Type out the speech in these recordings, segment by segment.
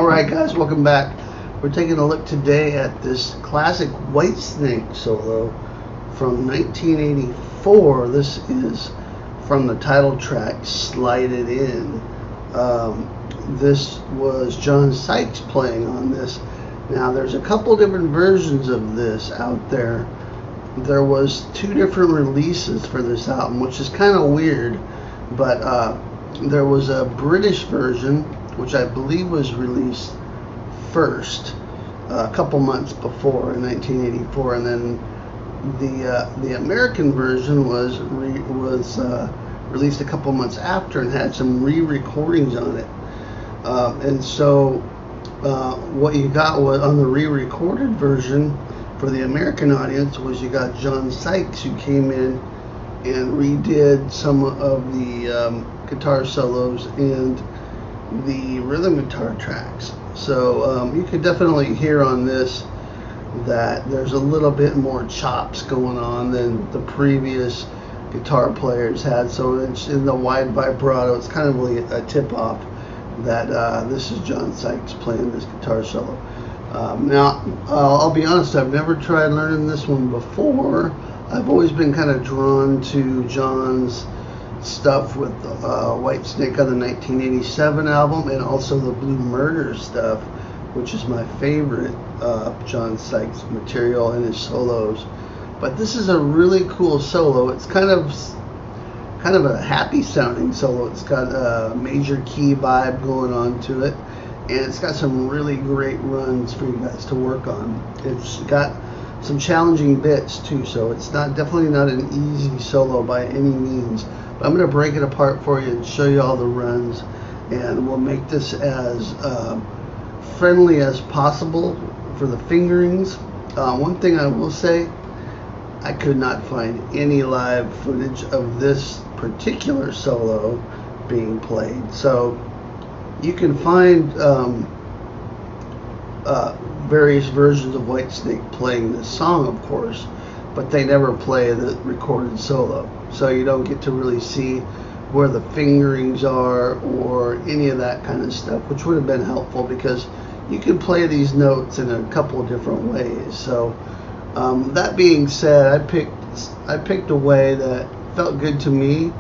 Alright guys, welcome back. We're taking a look today at this classic Whitesnake solo from 1984. This is from the title track, Slide It In. This was John Sykes playing on this. Now there's a couple different versions of this out there. There was two different releases for this album, which is kind of weird, but there was a British version, which I believe was released first a couple months before in 1984, and then the American version was released a couple months after and had some re-recordings on it. And so what you got was on the re-recorded version for the American audience was you got John Sykes, who came in and redid some of the guitar solos and the rhythm guitar tracks. So you could definitely hear on this that there's a little bit more chops going on than the previous guitar players had. So it's in the wide vibrato. It's kind of like a tip-off that this is John Sykes playing this guitar solo. Now, I'll be honest, I've never tried learning this one before. I've always been kind of drawn to John's stuff with Whitesnake on the 1987 album, and also the Blue Murder stuff, which is my favorite John Sykes material and his solos. But this is a really cool solo. It's kind of a happy sounding solo. It's got a major key vibe going on to it, and it's got some really great runs for you guys to work on. It's got some challenging bits too, so it's definitely not an easy solo by any means. But I'm going to break it apart for you and show you all the runs, and we'll make this as friendly as possible for the fingerings. One thing I will say, I could not find any live footage of this particular solo being played. So you can find various versions of Whitesnake playing this song, of course, but they never play the recorded solo. So you don't get to really see where the fingerings are or any of that kind of stuff, which would have been helpful because you can play these notes in a couple of different ways. So that being said, I picked a way that felt good to me,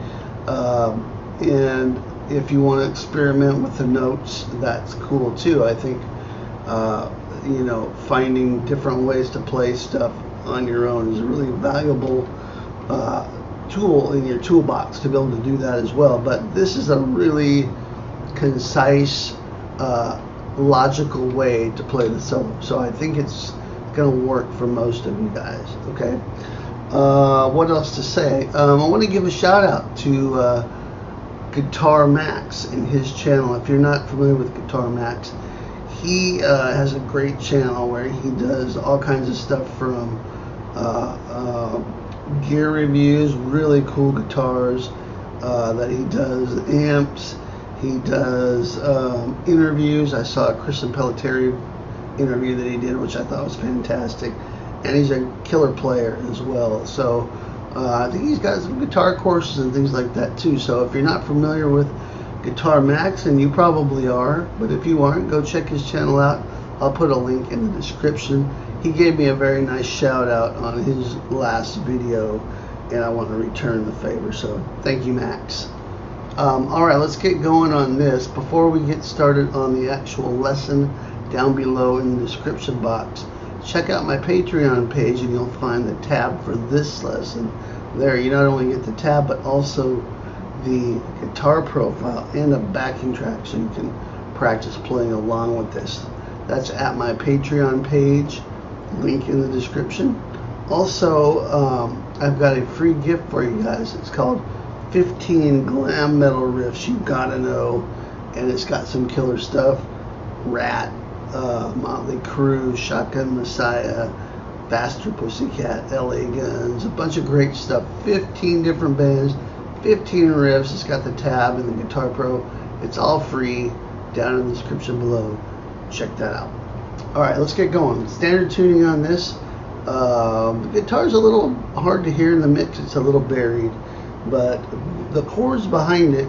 and if you want to experiment with the notes, that's cool too. I think finding different ways to play stuff on your own is a really valuable tool in your toolbox to be able to do that as well. But this is a really concise, logical way to play the solo, so I think it's going to work for most of you guys. Okay, what else to say? I want to give a shout out to Guitar Max and his channel. If you're not familiar with Guitar Max, he has a great channel where he does all kinds of stuff from gear reviews, really cool guitars that he does, amps. He does interviews. I saw a Christian Pelletieri interview that he did, which I thought was fantastic, and he's a killer player as well. So I think he's got some guitar courses and things like that too. So if you're not familiar with Guitar Max, and you probably are, but if you aren't, go check his channel out. I'll put a link in the description. He gave me a very nice shout out on his last video, and I want to return the favor, so thank you, Max. Alright, let's get going on this. Before we get started on the actual lesson, down below in the description box, check out my Patreon page and you'll find the tab for this lesson. There you not only get the tab, but also the guitar profile and a backing track, so you can practice playing along with this. That's at my Patreon page, link in the description. Also, I've got a free gift for you guys. It's called 15 Glam Metal Riffs You Gotta Know, and it's got some killer stuff: Rat, Motley Crue, Shotgun Messiah, Faster Pussycat, LA Guns, a bunch of great stuff. 15 different bands, 15 riffs. It's got the tab and the Guitar Pro. It's all free down in the description below. Check that out. Alright, let's get going. Standard tuning on this. The guitar's a little hard to hear in the mix. It's a little buried, but the chords behind it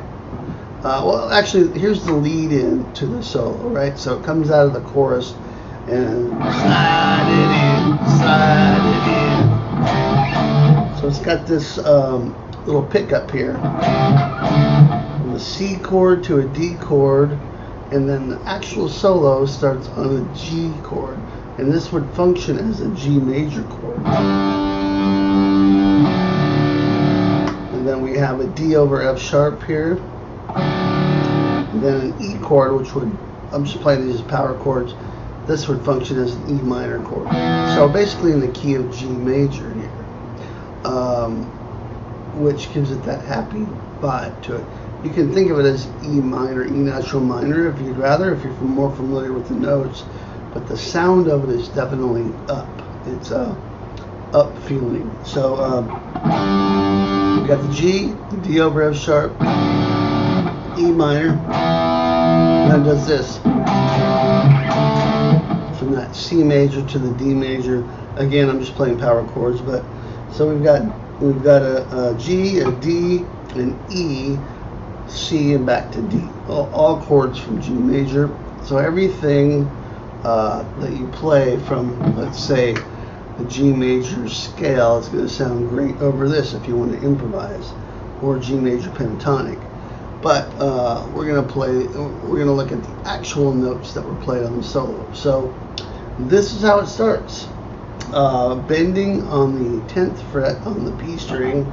Well, actually, here's the lead in to the solo, right? So it comes out of the chorus and slide it in, slide it in. So it's got this little pickup here, from a C chord to a D chord, and then the actual solo starts on a G chord, and this would function as a G major chord. And then we have a D over F sharp here. And then an E chord, which would, I'm just playing these as power chords, this would function as an E minor chord. So basically in the key of G major here, which gives it that happy vibe to it. You can think of it as E minor, E natural minor if you'd rather, if you're more familiar with the notes, but the sound of it is definitely up. It's up feeling. So we got the G, the D over F sharp, E minor, and then does this from that C major to the D major. Again, I'm just playing power chords, but so we've got a G, a D, an E, C, and back to D. All chords from G major. So everything that you play from, let's say, the G major scale, it's going to sound great over this if you want to improvise, or G major pentatonic. But we're going to look at the actual notes that were played on the solo. So this is how it starts. Bending on the 10th fret on the B string.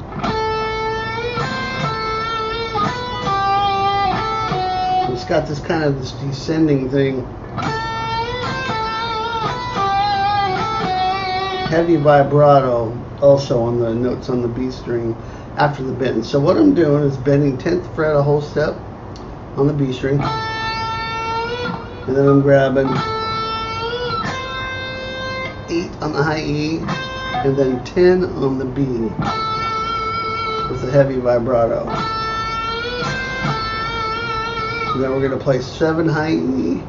It's got this kind of this descending thing. Heavy vibrato also on the notes on the B string after the bend. So what I'm doing is bending 10th fret a whole step on the B string, and then I'm grabbing 8 on the high E, and then 10 on the B with a heavy vibrato. And then we're going to play 7 high E,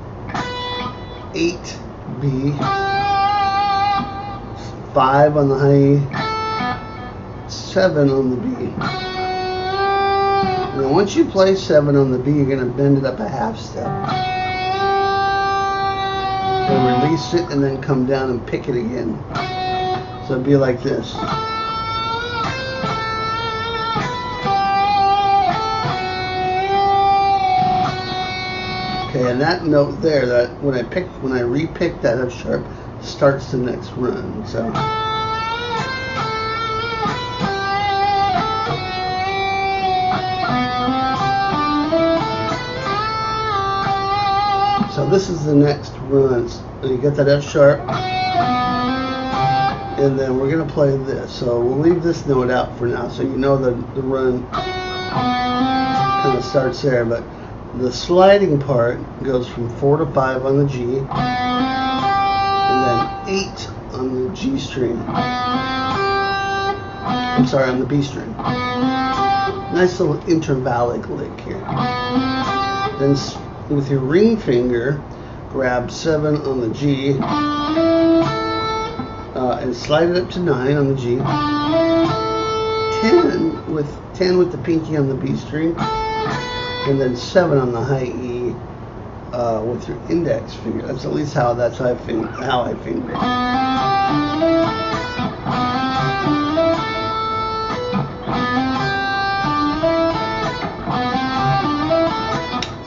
8 B, 5 on the high E, 7 on the B. Now once you play 7 on the B, you're going to bend it up a half step. And release it and then come down and pick it again. So it'd be like this. Okay, and that note there, that when I repick that F sharp, starts the next run. So this is the next run. You get that F sharp, and then we're going to play this. So we'll leave this note out for now, so you know the run kind of starts there. But the sliding part goes from 4 to 5 on the G, and then 8 on the G string. I'm sorry, on the B string. Nice little intervallic lick here. Then with your ring finger, grab 7 on the G, and slide it up to 9 on the G. 10 with the pinky on the B string, and then 7 on the high E with your index finger. That's at least how I finger.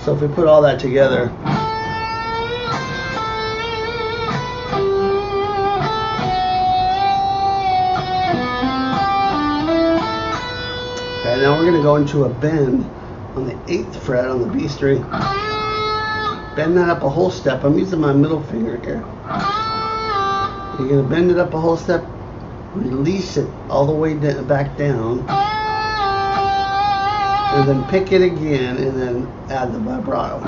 So if we put all that together, okay, now we're going to go into a bend on the 8th fret on the B string. Bend that up a whole step. I'm using my middle finger here. You're going to bend it up a whole step, release it all the way back down, and then pick it again, and then add the vibrato.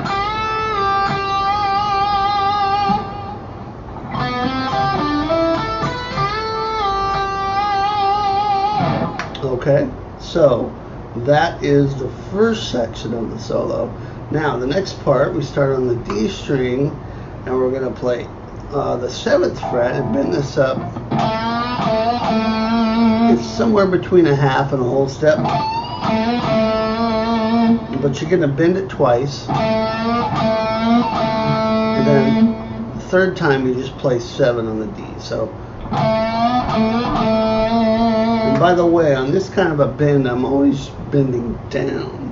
Okay, so that is the first section of the solo. Now the next part, we start on the D string, and we're going to play the 7th fret and bend this up. It's somewhere between a half and a whole step, but but you're going to bend it twice, and then the third time you just play 7 on the D. So, and by the way, on this kind of a bend, I'm always bending down.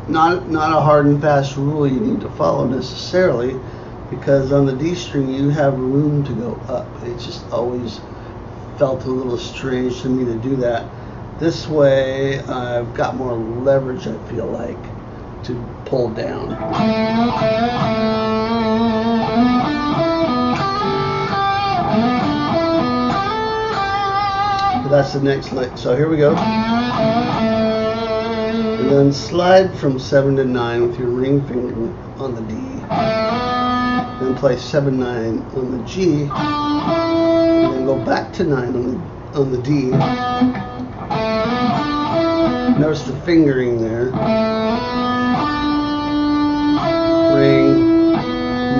Not a hard and fast rule you need to follow necessarily, because on the D string you have room to go up. It just always felt a little strange to me to do that. This way I've got more leverage, I feel like, to pull down. But that's the next lick. So here we go. And then slide from 7 to 9 with your ring finger on the D. Then play 7, 9 on the G. And then go back to 9 on the D. Notice the fingering there. Ring,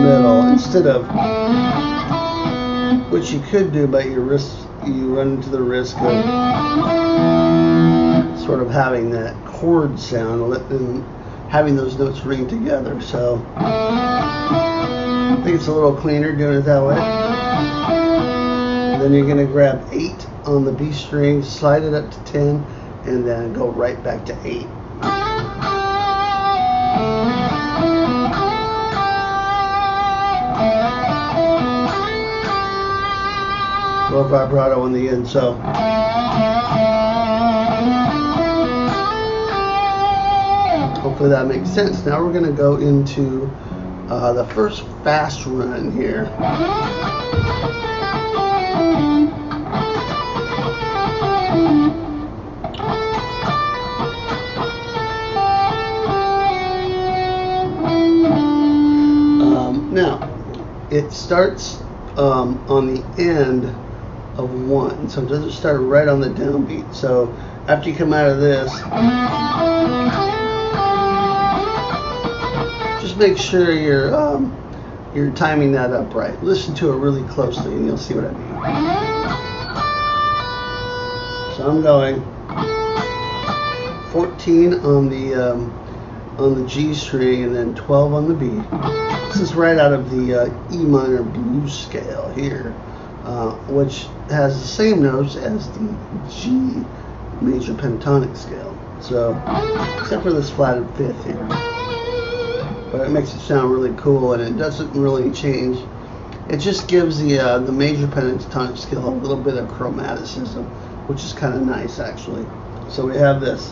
middle. Instead of, which you could do, but your wrist, you run into the risk of sort of having that chord sound and having those notes ring together. So I think it's a little cleaner doing it that way. And then you're going to grab 8 on the B string, slide it up to 10, and then go right back to 8. A little vibrato on the end, so. Hopefully that makes sense. Now we're going to go into the first fast run here. Now, it starts on the end of 1, so it doesn't start right on the downbeat. So after you come out of this, just make sure you're timing that up right. Listen to it really closely and you'll see what I mean. So I'm going 14 on the G string and then 12 on the B. This is right out of the E minor blues scale here, which has the same notes as the G major pentatonic scale. So, except for this flatted 5th here. But it makes it sound really cool, and it doesn't really change. It just gives the major pentatonic scale a little bit of chromaticism, which is kind of nice actually. So we have this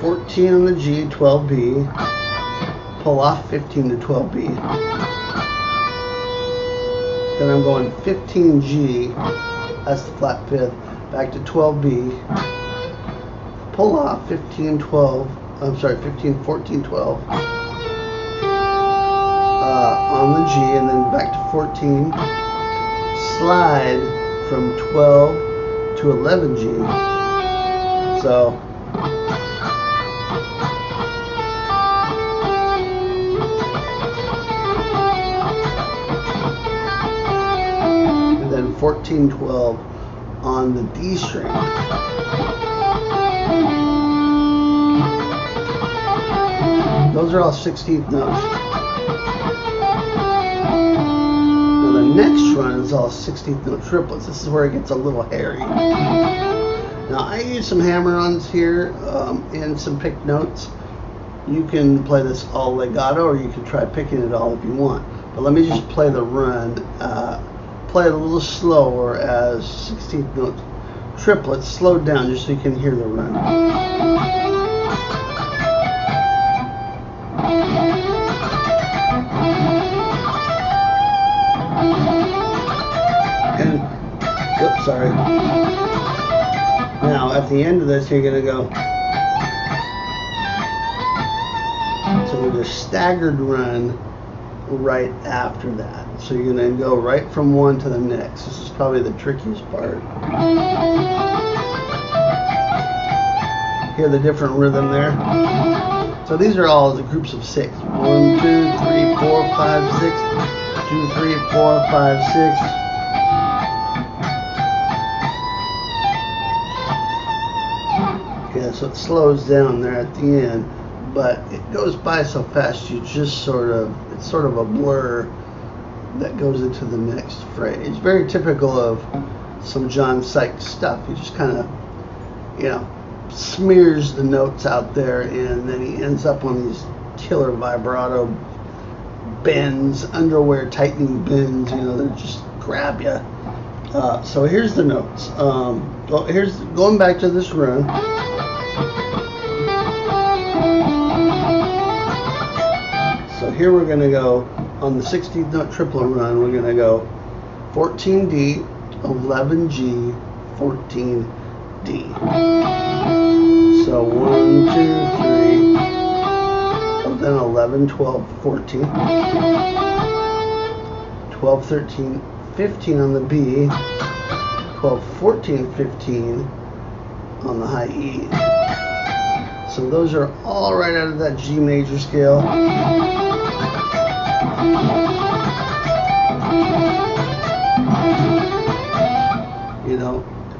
14 on the G, 12B, pull off 15 to 12B. Then I'm going 15G, that's the flat 5th, back to 12B, pull off 15, 14, 12 on the G, and then back to 14, slide from 12 to 11G. So and then 14, 12 on the D string. Those are all 16th notes. Now the next run is all 16th note triplets. This is where it gets a little hairy. Now I use some hammer-ons here and some picked notes. You can play this all legato, or you can try picking it all if you want. But let me just play the run. Play it a little slower as 16th note triplets, slowed down just so you can hear the run. And, oops, sorry. Now at the end of this, you're gonna go. So there's a staggered run right after that. So you're going to go right from one to the next. This is probably the trickiest part. Hear the different rhythm there? So these are all the groups of 6. 1, 2, 3, 4, 5, 6. 2, 3, 4, 5, 6. Okay, Yeah, so it slows down there at the end, but it goes by so fast you just it's sort of a blur that goes into the next phrase. Very typical of some John Sykes stuff. He just kind of, smears the notes out there, and then he ends up on these killer vibrato bends, underwear tightening bends, that just grab you. So here's the notes. Here's going back to this run. So here we're going to go on the 16th note triplet run. We're going to go 14D, 11G, 14D. So 1, 2, 3, then 11, 12, 14, 12, 13, 15 on the B, 12, 14, 15 on the high E. So those are all right out of that G major scale.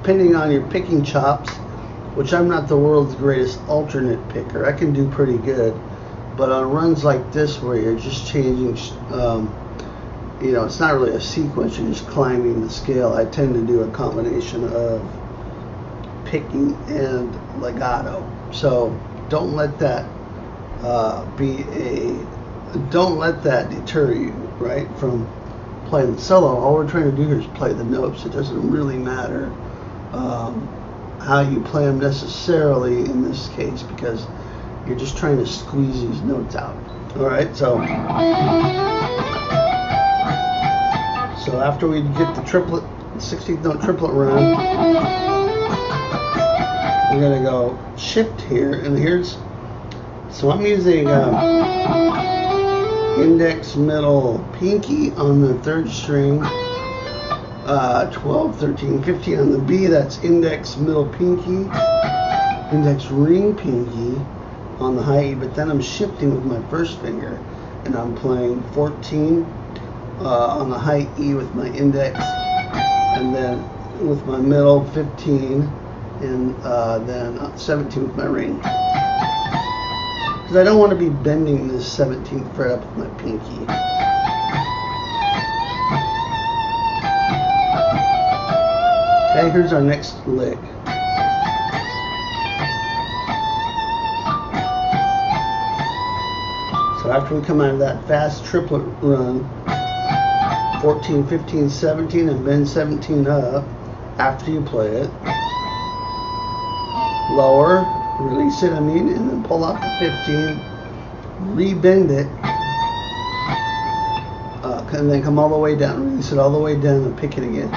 Depending on your picking chops, which I'm not the world's greatest alternate picker, I can do pretty good. But on runs like this where you're just changing, it's not really a sequence, you're just climbing the scale, I tend to do a combination of picking and legato. So don't let that deter you, right, from playing the solo. All we're trying to do here is play the notes. It doesn't really matter how you play them necessarily in this case, because you're just trying to squeeze these notes out. All right, so after we get the 16th note triplet run, we're gonna go shift here, and so I'm using index, middle, pinky on the 3rd string, 12, 13, 15 on the B, that's index, middle, pinky, index, ring, pinky on the high E, but then I'm shifting with my 1st finger, and I'm playing 14 on the high E with my index, and then with my middle, 15, and then 17 with my ring. Because I don't want to be bending this 17th fret up with my pinky. Okay, here's our next lick. So after we come out of that fast triplet run, 14, 15, 17, and bend 17 up after you play it. Lower, release it, and then pull off the 15, rebend it, and then come all the way down, release it all the way down, and pick it again.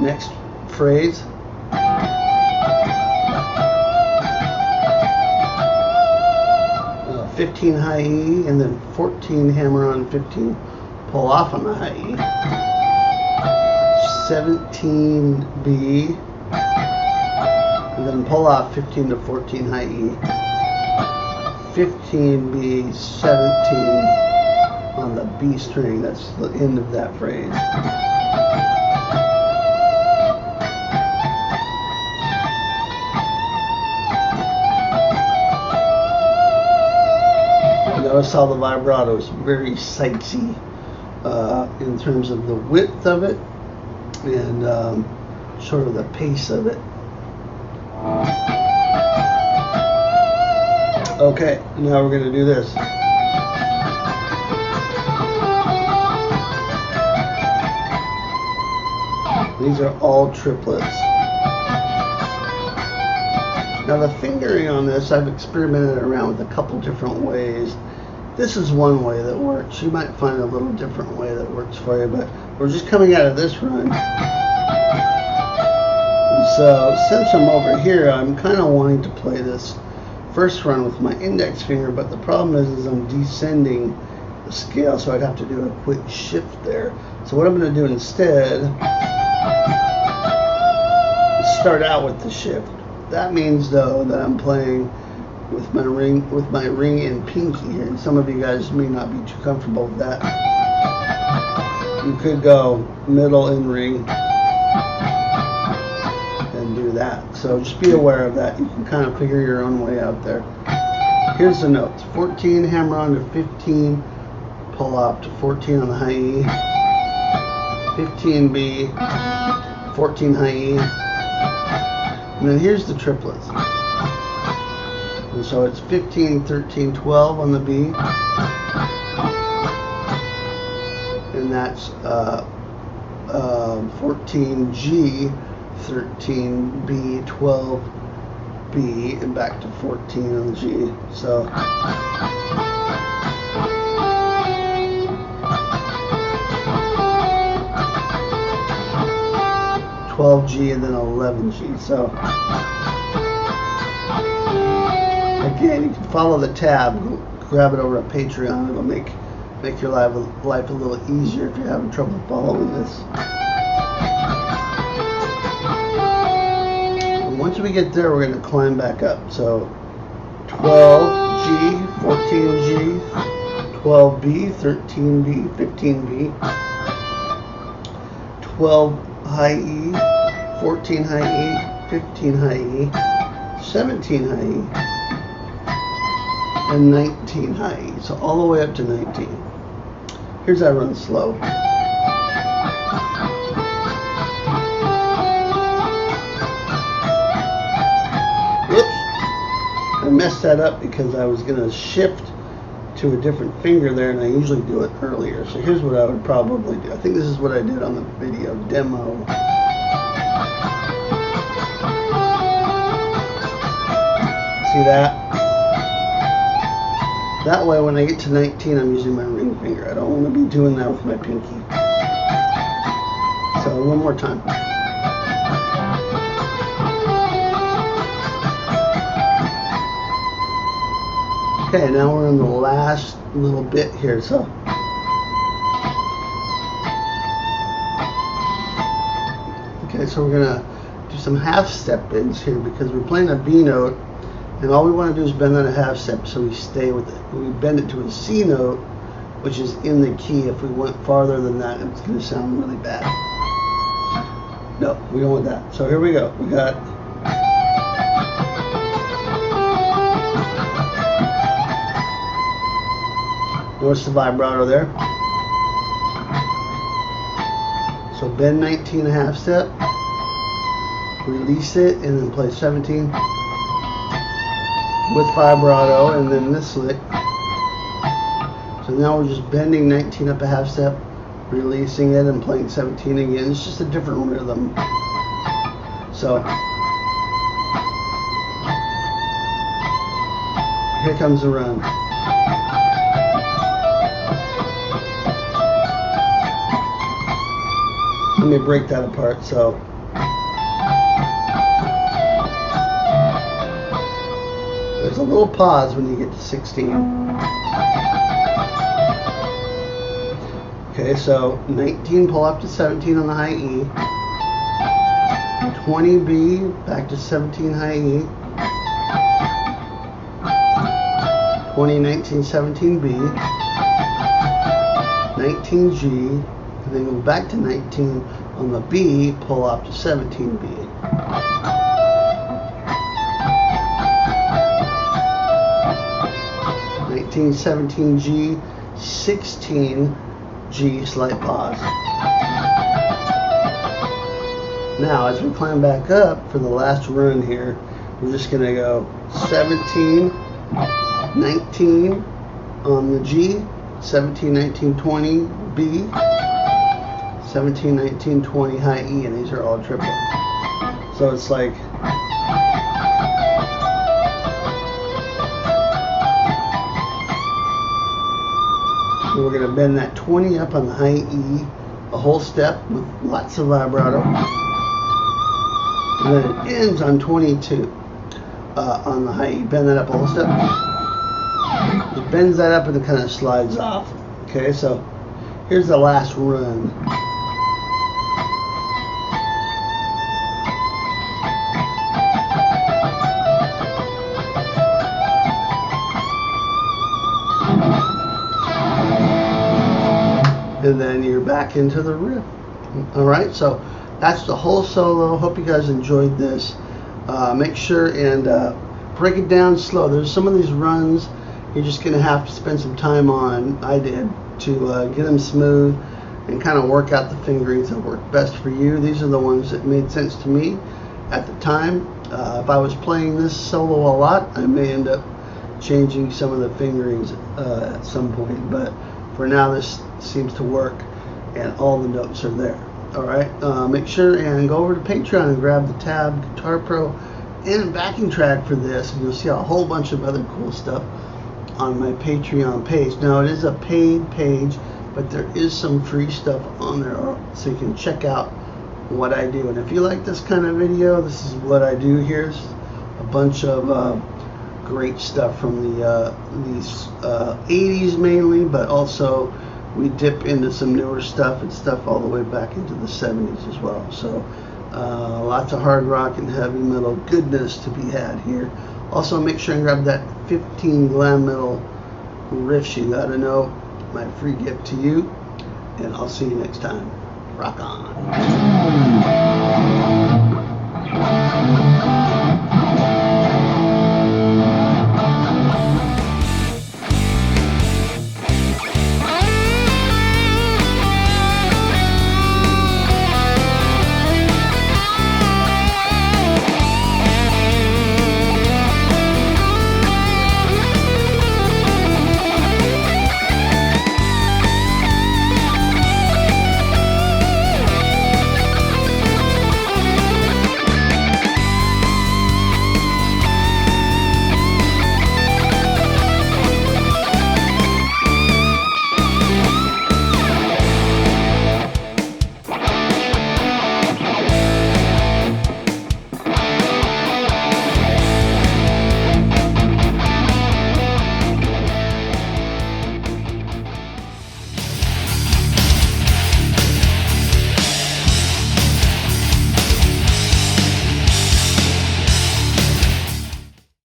Next phrase. 15 high E, and then 14 hammer on 15, pull off on the high E. 17 B, and then pull off 15 to 14 high E. 15 B, 17 on the B string. That's the end of that phrase. Notice how the vibrato is very Sykesy in terms of the width of it and sort of the pace of it. Okay, now we're going to do this. These are all triplets. Now the fingering on this, I've experimented around with a couple different ways. This is one way that works. You might find a little different way that works for you, but we're just coming out of this run. And so since I'm over here, I'm kind of wanting to play this first run with my index finger, but the problem is I'm descending the scale, so I'd have to do a quick shift there. So what I'm going to do instead is start out with the shift. That means though that I'm playing with my ring and pinky here, and some of you guys may not be too comfortable with that. You could go middle and ring, that. So just be aware of that. You can kind of figure your own way out there. Here's the notes. 14, hammer on to 15, pull up to 14 on the high E, 15 B, 14 high E, and then here's the triplets. And so it's 15, 13, 12 on the B, and that's 14 G, 13 B, 12 B, and back to 14 on the G. So 12 G and then 11 G. So again, you can follow the tab, grab it over at Patreon. It'll make your life a little easier if you're having trouble following this. Once we get there, we're going to climb back up. So 12G, 14G, 12B, 13B, 15B, 12 high E, 14 high E, 15 high E, 17 high E, and 19 high E. So all the way up to 19. Here's that run slow. I messed that up because I was going to shift to a different finger there, and I usually do it earlier. So here's what I would probably do. I think this is what I did on the video demo. See that? That way when I get to 19, I'm using my ring finger. I don't want to be doing that with my pinky. So one more time. Okay, now we're in the last little bit here. So we're gonna do some half step bends here because we're playing a B note, and all we want to do is bend that a half step so we stay with it. We bend it to a C note, which is in the key. If we went farther than that, it's going to sound really bad. No, we don't want that. So here we go. We got notice the vibrato there. So bend 19 a half step, release it, and then play 17 with vibrato, and then this lick. So now we're just bending 19 up a half step, releasing it, and playing 17 again. It's just a different rhythm. So here comes the run. Let me break that apart. So there's a little pause when you get to 16. Okay, so 19 pull up to 17 on the high E, 20 B back to 17 high E, 20, 19, 17 B, 19 G, and then go back to 19 on the B, pull up to 17 B. '19, 17 G, 16 G, slight pause. Now, as we climb back up for the last run here, we're just going to go 17, 19 on the G, 17, 19, 20 B, 17, 19, 20 high E, and these are all triplets. So it's like so we're going to bend that 20 up on the high E, a whole step with lots of vibrato, and then it ends on 22 on the high E. Bend that up a whole step. It bends that up and it kind of slides off. Okay, so here's the last run. And then you're back into the riff. All right, so that's the whole solo. Hope you guys enjoyed this. Make sure and break it down slow. There's some of these runs you're just going to have to spend some time on. I did, to get them smooth and kind of work out the fingerings that work best for you. These are the ones that made sense to me at the time. If I was playing this solo a lot, I may end up changing some of the fingerings at some point, but for now this seems to work and all the notes are there. Alright, make sure and go over to Patreon and grab the tab Guitar Pro and backing track for this, and you'll see a whole bunch of other cool stuff on my Patreon page. Now it is a paid page, but there is some free stuff on there, so you can check out what I do. And if you like this kind of video, this is what I do. Here's a bunch of great stuff from these 80s mainly, but also we dip into some newer stuff and stuff all the way back into the 70s as well. So lots of hard rock and heavy metal goodness to be had here. Also, make sure and grab that 15 glam metal riffs you gotta know, my free gift to you, and I'll see you next time. Rock on.